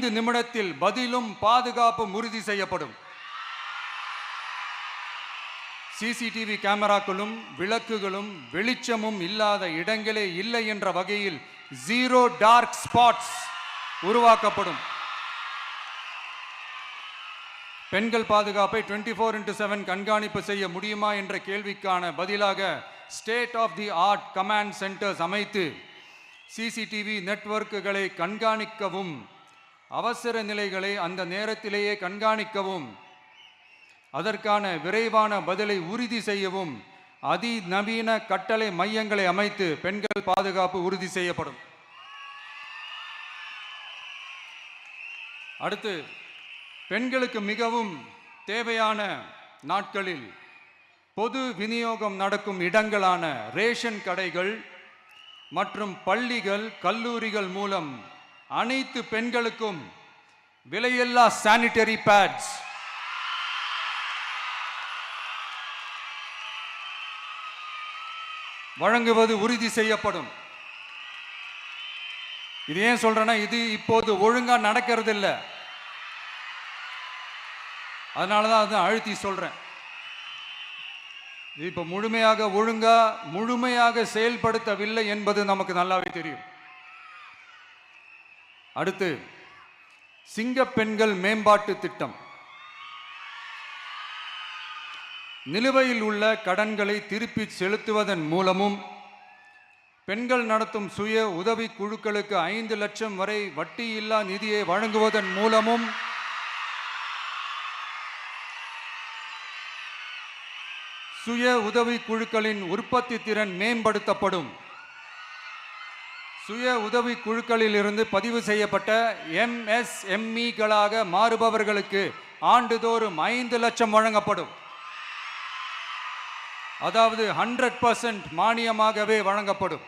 5 நிமிடத்தில் பதிலும் பாதுகாப்பும் உறுதி செய்யப்படும். சிசிடிவி கேமராக்களும் விளக்குகளும் வெளிச்சமும் இல்லாத இடங்களே இல்லை என்ற வகையில் 0 டார்க் ஸ்பாட்ஸ் உருவாக்கப்படும். பெண்கள் பாதுகாப்பை 24/7 கண்காணிப்பு செய்ய முடியுமா என்ற கேள்விக்கான பதிலாக state of the art command centers அமைத்து சிசிடிவி நெட்வொர்க்குகளை கண்காணிக்கவும் அவசர நிலைகளை அந்த நேரத்திலேயே கண்காணிக்கவும் அதற்கான விரைவான பதிலை உறுதி செய்யவும் அதிநவீன கட்டளை மையங்களை அமைத்து பெண்கள் பாதுகாப்பு உறுதி செய்யப்படும். அடுத்து, பெண்களுக்கு மிகவும் தேவையான நாட்களில் பொது விநியோகம் நடக்கும் இடங்களான ரேஷன் கடைகள் மற்றும் பள்ளிகள் கல்லூரிகள் மூலம் அனைத்து பெண்களுக்கும் விலையில்லா சானிட்டரி பேட்ஸ் வழங்குவது உறுதி செய்யப்படும். இது ஏன் சொல்றேன்னா, இது இப்போது ஒழுங்கா நடக்கிறது இல்லை, அதனாலதான் அதை அழுத்தி சொல்றேன். இது இப்ப முழுமையாக செயல்படுத்தவில்லை என்பது நமக்கு நல்லாவே தெரியும். அடுத்து, சிங்க பெண்கள் மேம்பாட்டு திட்டம். நிலுவையில் உள்ள கடன்களை திருப்பி செலுத்துவதன் மூலமும் பெண்கள் நடத்தும் சுய உதவி குழுக்களுக்கு 5 லட்சம் வரை வட்டியில்லா நிதியை வழங்குவதன் மூலமும் சுய உதவி குழுக்களின் உற்பத்தி திறன் மேம்படுத்தப்படும். சுய உதவி குழுக்களில் இருந்து பதிவு செய்யப்பட்ட MSMEகளாக மாறுபவர்களுக்கு ஆண்டுதோறும் 5 லட்சம் வழங்கப்படும். அதாவது 100% மானியமாகவே வழங்கப்படும்.